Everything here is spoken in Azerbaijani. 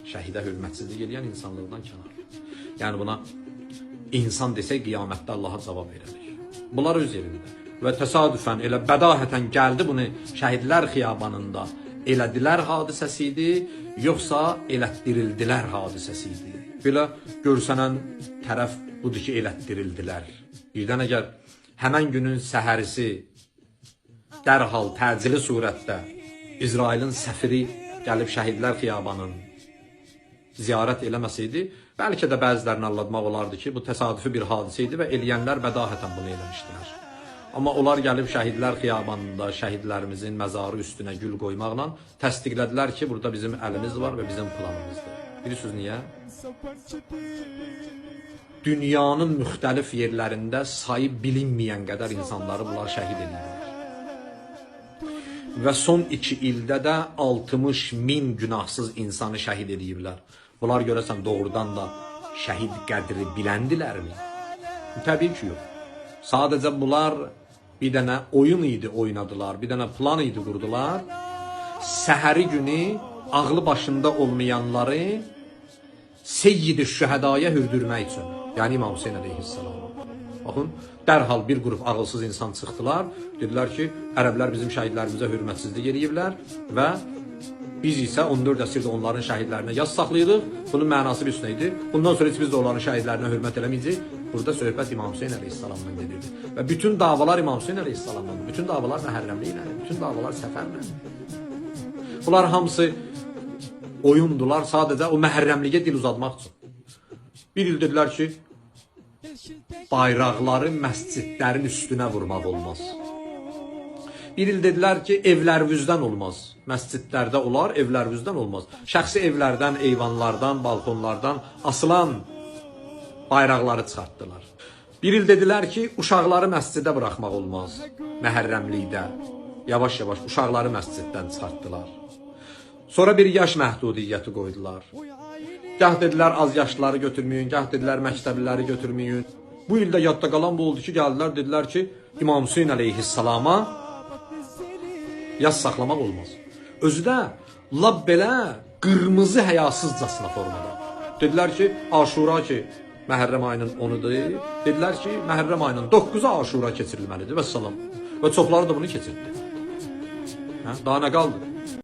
Şəhidə hörmətsizlik edən insanlıqdan kənar. Yəni buna insan desək qiyamətdə Allaha cavab verərik. Bunlar öz yerində. Və təsadüfən elə bədahətən gəldi bunu şəhidlər xiyabanında elədilər hadisəsi idi, yoxsa elətdirildilər hadisəsi idi. Belə görsənən tərəf budur ki, elətdirildilər. Birdən əgər həmən günün səhərisi dərhal təcili surətdə İsrailin səfiri gəlib şəhidlər xiyabanın ziyarət eləməsəydi, bəlkə də bəzilərini anlatmaq olardı ki, bu təsadüfi bir hadisə idi və eləyənlər bədahətən bunu eləmişdilər. Amma onlar gəlib şəhidlər xiyabanında şəhidlərimizin məzarı üstünə gül qoymaqla təsdiqlədilər ki, burada bizim əlimiz var və bizim planımızdır. Bilirsiniz niyə? Dünyanın müxtəlif yerlərində sayı bilinməyən qədər insanları bunlar şəhid edirlər. Və son 2 ildə də 60.000 günahsız insanı şəhid ediblər. Bunlar görəsən doğrudan da şəhid qədri biləndilərmi? Təbii ki, yox. Sadəcə bunlar bir dənə oyun idi oynadılar, bir dənə plan idi qurdular. Səhəri günü ağlı başında olmayanları Seyyid-i Şühədaya hürdürmək üçün. Yəni İmam Hüseyin əleyhissalam. Baxın, dərhal bir qrup ağılsız insan çıxdılar. Dedilər ki, ərəblər bizim şəhidlərimizə hörmətsizlik eləyiblər və biz isə 14 əsrdə onların şəhidlərinə yas saxlayırıq. Bunun mənası bir üstünə idi. Bundan sonra heç biz də onların şəhidlərinə hörmət eləməyəcəyik. Burada söhbət İmam Hüseyin əleyhissalamdan gedirdi. Və bütün davalar İmam Hüseyin əleyhissalamdan, bütün davalar məhərrəmliklə, bütün davalar səfərlə. Bunlar hamısı oyundular sadəcə o məhərrəmliyə dil uzatmaq üçün. Bir il dedilər ki, bayraqları məscidlərin üstünə vurmaq olmaz. Bir il dedilər ki, evlərinizdən olmaz. Məscidlərdə olar, evlərinizdən olmaz. Şəxsi evlərdən, eyvanlardan, balkonlardan asılan bayraqları çıxartdılar. Bir il dedilər ki, uşaqları məscidə buraxmaq olmaz. Məhərrəmlikdə. Yavaş-yavaş uşaqları məsciddən çıxartdılar. Sonra bir yaş məhdudiyyəti qoydular. Gah dedilər az yaşlıları götürməyin, gah dedilər məktəbliləri götürməyin. Bu ildə yadda qalan bu oldu ki, gəldilər, dedilər ki, İmam Hüseyin əleyhissalama yas saxlamaq olmaz. Özü də lab belə qırmızı həyasızcasına formada. Dedilər ki, Aşura ki, Məhərrəm ayının 10-udur. Dedilər ki, Məhərrəm ayının 9-u Aşura keçirilməlidir və salam. Və çoxları da bunu keçirdi. Daha nə qaldı?